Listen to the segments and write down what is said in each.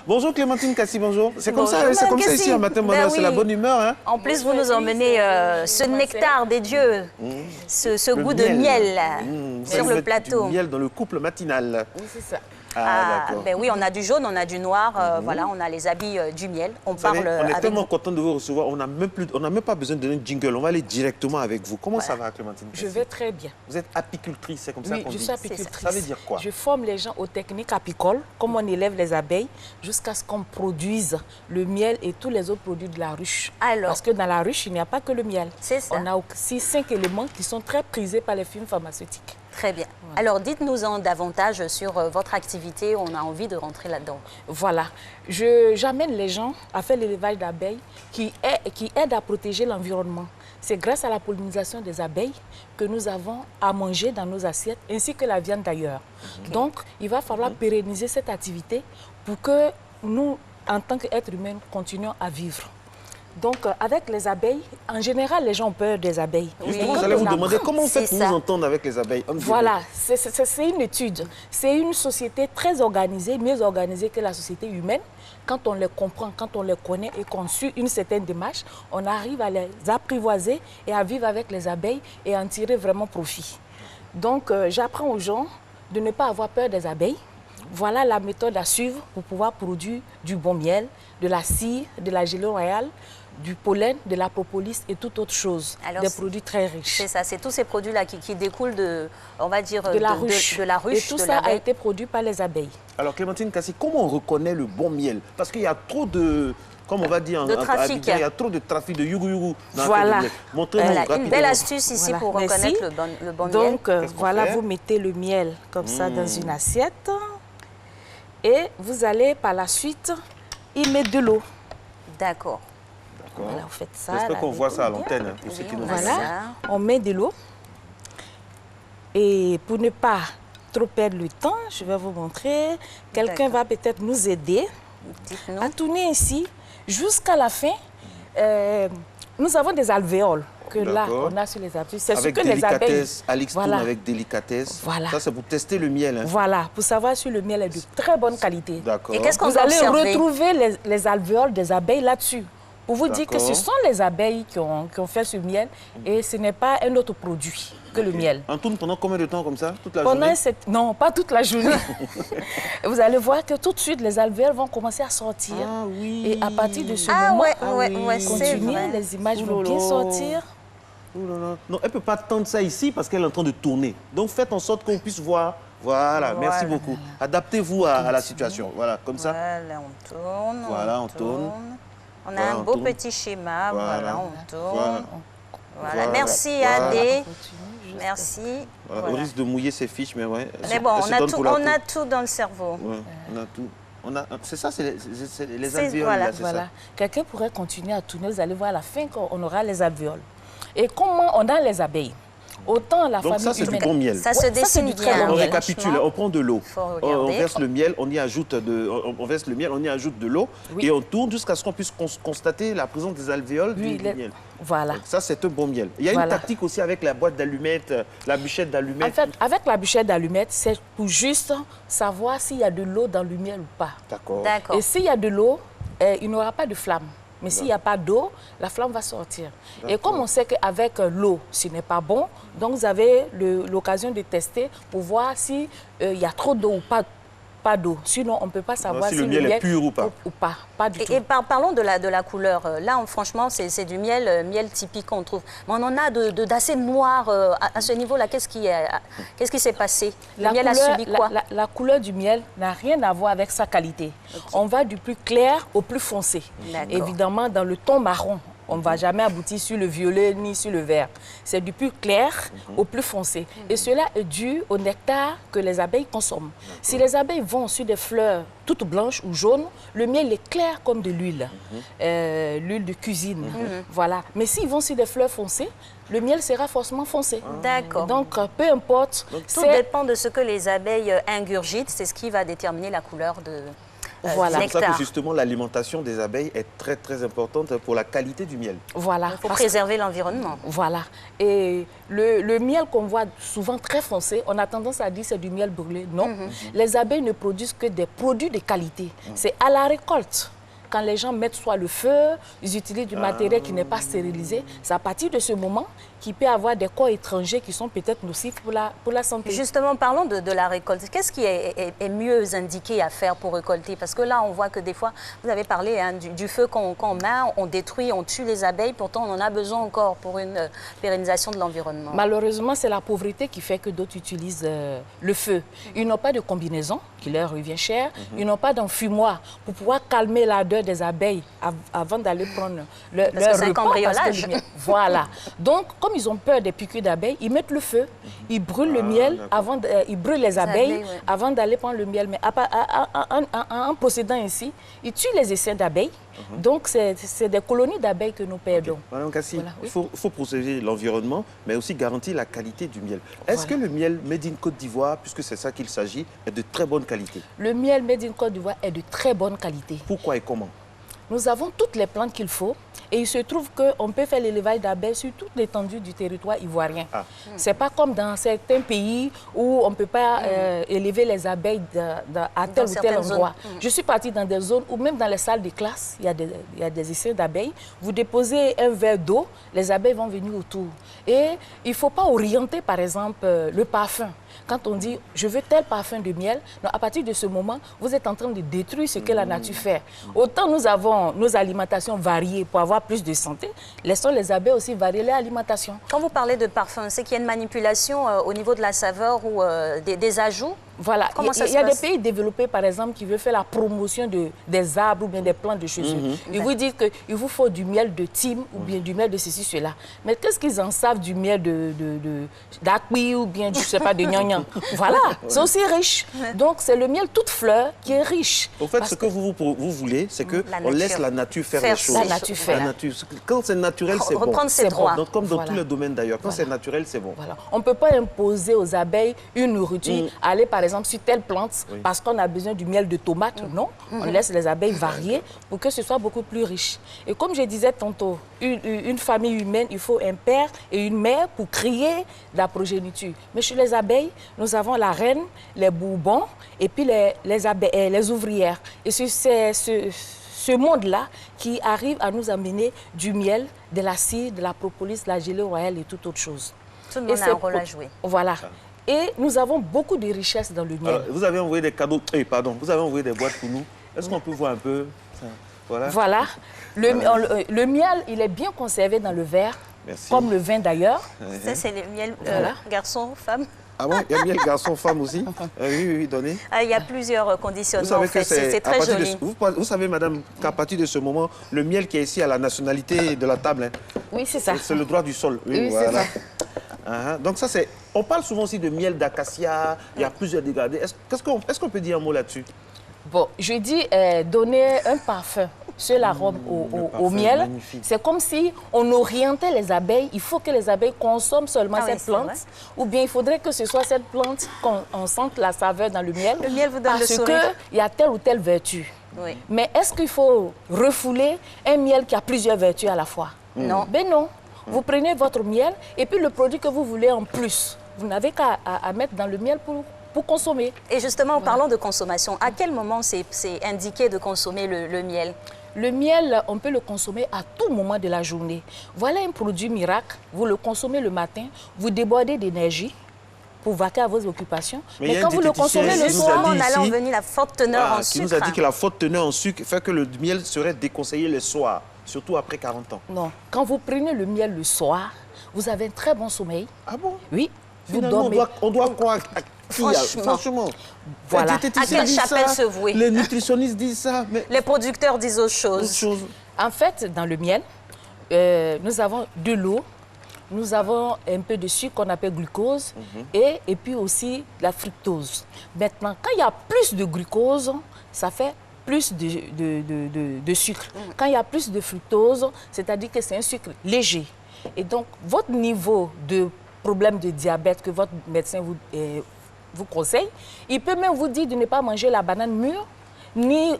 Bonjour Clémentine Kassi, bonjour. C'est comme ça, ici, un matin Ben c'est la bonne humeur. Hein. En plus, vous nous emmenez ce nectar des dieux, ce goût de miel sur le plateau. Du miel dans le couple matinal. Oui, c'est ça. Ben oui, on a du jaune, on a du noir, voilà, on a les habits du miel. On est tellement content de vous recevoir, on n'a même pas besoin de donner un jingle, on va aller directement avec vous. Comment ça va Clémentine Kassi? Je vais très bien. Vous êtes apicultrice, c'est comme ça qu'on dit? Oui, je suis apicultrice. Ça veut dire quoi? Je forme les gens aux techniques apicoles, comme on élève les abeilles, jusqu'à ce qu'on produise le miel et tous les autres produits de la ruche. Alors, parce que dans la ruche, il n'y a pas que le miel. C'est ça. On a aussi 5 éléments qui sont très prisés par les firmes pharmaceutiques. Très bien. Ouais. Alors, dites-nous-en davantage sur votre activité. On a envie de rentrer là-dedans. Voilà. J'amène les gens à faire l'élevage d'abeilles qui aide à protéger l'environnement. C'est grâce à la pollinisation des abeilles que nous avons à manger dans nos assiettes, ainsi que la viande d'ailleurs. Donc, il va falloir pérenniser cette activité pour que nous, en tant qu'êtres humains, continuions à vivre. Donc, avec les abeilles, en général, les gens ont peur des abeilles. Justement, j'allais vous demander comment vous faites pour vous entendre avec les abeilles. Voilà, c'est une étude. C'est une société très organisée, mieux organisée que la société humaine. Quand on les comprend, quand on les connaît et qu'on suit une certaine démarche, on arrive à les apprivoiser et à vivre avec les abeilles et en tirer vraiment profit. Donc, j'apprends aux gens de ne pas avoir peur des abeilles. Voilà la méthode à suivre pour pouvoir produire du bon miel, de la cire, de la gelée royale, du pollen, de la propolis et toute autre chose. Alors, des produits très riches. C'est ça, c'est tous ces produits-là qui découlent de, on va dire, de la ruche. Et tout ça a été produit par les abeilles. Alors Clémentine Kassi, comment on reconnaît le bon miel? Parce qu'il y a trop de... Comme on va dire, de trafic. Il y a trop de trafic de yougou-yougou. Voilà. Montrez-nous une belle astuce ici pour reconnaître le bon miel. Donc, voilà, vous mettez le miel comme ça dans une assiette. Et vous allez par la suite y mettre de l'eau. D'accord. Voilà, vous faites ça. J'espère qu'on voit ça à l'antenne pour ceux qui nous regardent. Voilà, on met de l'eau. Et pour ne pas trop perdre le temps, je vais vous montrer. Quelqu'un va peut-être nous aider à tourner ici jusqu'à la fin. Nous avons des alvéoles que là, on a sur les abeilles. C'est ce que les abeilles... Alix tourne avec délicatesse. Voilà. Ça, c'est pour tester le miel. Hein. Voilà, pour savoir si le miel est de très bonne qualité. D'accord. Et qu'est-ce qu'on Vous va allez observer? retrouver les alvéoles des abeilles là-dessus. Pour vous dire que ce sont les abeilles qui ont fait ce miel et ce n'est pas un autre produit que le miel. On tourne pendant combien de temps comme ça? Toute la journée? Non, pas toute la journée. Vous allez voir que tout de suite, les alvéoles vont commencer à sortir. Ah oui. Et à partir de ce moment, continuez, les images vont bien sortir. Non, elle ne peut pas tendre ça ici parce qu'elle est en train de tourner. Donc faites en sorte qu'on puisse voir. Voilà, merci beaucoup. Adaptez-vous à la situation. Voilà, comme ça. Voilà, on tourne. Voilà, on tourne. On a un beau petit schéma. Voilà, on tourne. Voilà. Merci Adé. Merci. Voilà. Au risque de mouiller ses fiches, mais ouais. Mais bon, on a tout dans le cerveau. Ouais, on a tout. C'est ça, c'est les alvéoles. Voilà. Quelqu'un pourrait continuer à tourner. Vous allez voir à la fin qu'on aura les alvéoles. Et comment on a les abeilles? Autant la famille donc ça, c'est du bon miel. Ça se dessine bien. On récapitule, on prend de l'eau, on verse le miel, on y ajoute de l'eau et on tourne jusqu'à ce qu'on puisse constater la présence des alvéoles du miel. Voilà. Donc ça, c'est un bon miel. Il y a une tactique aussi avec la boîte d'allumettes, la bûchette d'allumettes. En fait, avec la bûchette d'allumettes, c'est pour juste savoir s'il y a de l'eau dans le miel ou pas. D'accord. Et s'il y a de l'eau, il n'y aura pas de flamme. Mais s'il n'y a pas d'eau, la flamme va sortir. Et comme on sait qu'avec l'eau, ce n'est pas bon, donc vous avez l'occasion de tester pour voir s'il y a trop d'eau ou pas d'eau. Sinon, on ne peut pas savoir si le miel est pur ou pas. Pas du tout. Et parlons de la couleur. Là, franchement, c'est du miel typique qu'on trouve. Mais on en a d'assez noir à ce niveau-là. Qu'est-ce qui s'est passé? Le miel a subi quoi? La couleur du miel n'a rien à voir avec sa qualité. Okay. On va du plus clair au plus foncé. Évidemment, dans le ton marron. On ne va jamais aboutir sur le violet ni sur le vert. C'est du plus clair au plus foncé. Et cela est dû au nectar que les abeilles consomment. Si les abeilles vont sur des fleurs toutes blanches ou jaunes, le miel est clair comme de l'huile, l'huile de cuisine. Voilà. Mais s'ils vont sur des fleurs foncées, le miel sera forcément foncé. D'accord. Donc, peu importe. Tout dépend de ce que les abeilles ingurgitent. C'est ce qui va déterminer la couleur Voilà. C'est pour ça que justement l'alimentation des abeilles est très très importante pour la qualité du miel. Voilà. Il faut préserver l'environnement. Voilà. Et le miel qu'on voit souvent très foncé, on a tendance à dire c'est du miel brûlé. Non. Les abeilles ne produisent que des produits de qualité. C'est à la récolte. Quand les gens mettent soit le feu, ils utilisent du matériel qui n'est pas stérilisé. C'est à partir de ce moment qu'il peut y avoir des corps étrangers qui sont peut-être nocifs pour la santé. Justement, parlons de la récolte. Qu'est-ce qui est mieux indiqué à faire pour récolter? Parce que là, on voit que des fois, vous avez parlé du feu qu'on met, on détruit, on tue les abeilles. Pourtant, on en a besoin encore pour une pérennisation de l'environnement. Malheureusement, c'est la pauvreté qui fait que d'autres utilisent le feu. Ils n'ont pas de combinaison qui leur revient cher. Ils n'ont pas d'enfumoir pour pouvoir calmer l'ardeur des abeilles avant d'aller prendre leur repas. Cambriolage. Voilà. Donc, comme ils ont peur des piqûres d'abeilles, ils mettent le feu, ils brûlent le miel, ils brûlent les abeilles avant d'aller prendre le miel. Mais en procédant ainsi, ils tuent les essaims d'abeilles. Donc, c'est des colonies d'abeilles que nous perdons. Madame Kassi, voilà, il faut protéger l'environnement, mais aussi garantir la qualité du miel. Est-ce que le miel Made in Côte d'Ivoire, puisque c'est ça qu'il s'agit, est de très bonne qualité? Le miel Made in Côte d'Ivoire est de très bonne qualité. Pourquoi et comment? Nous avons toutes les plantes qu'il faut et il se trouve qu'on peut faire l'élevage d'abeilles sur toute l'étendue du territoire ivoirien. Ce n'est pas comme dans certains pays où on ne peut pas élever les abeilles à tel ou tel endroit. Je suis partie dans des zones où même dans les salles de classe, il y a des essais d'abeilles. Vous déposez un verre d'eau, les abeilles vont venir autour. Et il ne faut pas orienter, par exemple, le parfum. Quand on dit « je veux tel parfum de miel », à partir de ce moment, vous êtes en train de détruire ce que la nature fait. Autant nous avons nos alimentations variées pour avoir plus de santé, laissons les abeilles aussi varier leur alimentation. Quand vous parlez de parfum, c'est qu'il y a une manipulation au niveau de la saveur ou des ajouts? Voilà. Il y a des pays développés, par exemple, qui veulent faire la promotion des arbres ou bien des plantes de chaussures. Ils vous disent qu'il vous faut du miel de thym ou bien du miel de ceci, cela. Mais qu'est-ce qu'ils en savent du miel d'acui ou bien, je ne sais pas, de gnangnan? Voilà, c'est aussi riche. Donc, c'est le miel toute fleur qui est riche. En fait, ce que vous voulez, c'est qu'on laisse la nature faire les choses. La nature faire. Quand c'est naturel, c'est bon. Reprendre ses droits. Donc, comme dans tous les domaines d'ailleurs, quand c'est naturel, c'est bon. Voilà. On ne peut pas imposer aux abeilles une nourriture, aller par exemple sur telle plante parce qu'on a besoin du miel de tomate. Non, on laisse les abeilles varier pour que ce soit beaucoup plus riche. Et comme je disais tantôt, une famille humaine, il faut un père et une mère pour créer la progéniture. Mais chez les abeilles, nous avons la reine, les bourbons et puis les ouvrières. Et c'est ce monde-là qui arrive à nous amener du miel, de la cire, de la propolis, de la gelée royale et toute autre chose. Tout le monde a un rôle à jouer. Voilà. Et nous avons beaucoup de richesses dans le miel. Alors, vous avez envoyé des cadeaux, vous avez envoyé des boîtes pour nous. Est-ce qu'on peut voir un peu ça? Voilà. Le miel, il est bien conservé dans le verre, comme le vin d'ailleurs. Ça, c'est le miel garçon, femme. Ah bon, il y a miel garçon-femme aussi? Oui, donnez. Il y a plusieurs conditionnements, en fait. C'est très joli. Vous savez, madame, qu'à partir de ce moment, le miel qui est ici à la nationalité de la table. Oui, c'est ça. C'est le droit du sol. Oui, voilà. C'est ça. Donc ça, c'est... On parle souvent aussi de miel d'acacia, il y a plusieurs dégradés. Est-ce qu'on peut dire un mot là-dessus? Bon, je dis donner un parfum sur l'arôme au miel. C'est comme si on orientait les abeilles. Il faut que les abeilles consomment seulement cette plante. Ou bien il faudrait que ce soit cette plante qu'on sente la saveur dans le miel. Le miel vous donne le sourire. Parce qu'il y a telle ou telle vertu. Oui. Mais est-ce qu'il faut refouler un miel qui a plusieurs vertus à la fois? Non. Ben non. Vous prenez votre miel et puis le produit que vous voulez en plus, vous n'avez qu'à mettre dans le miel pour consommer. Et justement, en parlant de consommation, à quel moment c'est indiqué de consommer le miel? Le miel, on peut le consommer à tout moment de la journée. Voilà un produit miracle. Vous le consommez le matin, vous débordez d'énergie pour vaquer à vos occupations. Mais quand vous le consommez le soir, on allait en venir la forte teneur en sucre. Qui nous a dit que la forte teneur en sucre fait que le miel serait déconseillé le soir, surtout après 40 ans. Non. Quand vous prenez le miel le soir, vous avez un très bon sommeil. Ah bon? Oui. Finalement, on doit croire... Franchement. Voilà. À quelle chapelle se vouer? Les nutritionnistes disent ça. Mais... Les producteurs disent autre chose. En fait, dans le miel, nous avons de l'eau, nous avons un peu de sucre qu'on appelle glucose et puis aussi la fructose. Maintenant, quand il y a plus de glucose, ça fait plus de sucre. Quand il y a plus de fructose, c'est-à-dire que c'est un sucre léger. Et donc, votre niveau de problème de diabète que votre médecin vous conseille, il peut même vous dire de ne pas manger la banane mûre ni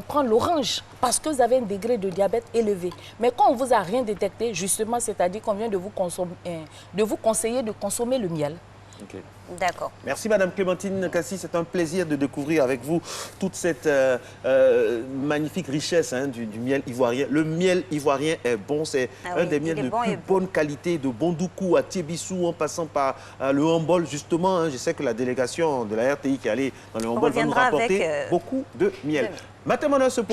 prendre l'orange parce que vous avez un degré de diabète élevé. Mais quand on ne vous a rien détecté, justement, c'est-à-dire qu'on vient de vous conseiller de consommer le miel. Okay. D'accord. Merci Madame Clémentine Kassi, c'est un plaisir de découvrir avec vous toute cette magnifique richesse du miel ivoirien. Le miel ivoirien est bon, c'est un des miels de plus bonne qualité, de Bondoukou à Tiébissou, en passant par le Hambol. Justement, je sais que la délégation de la RTI qui est allée dans le Hambol va nous rapporter beaucoup de miel. Maintenant, on se poursuit.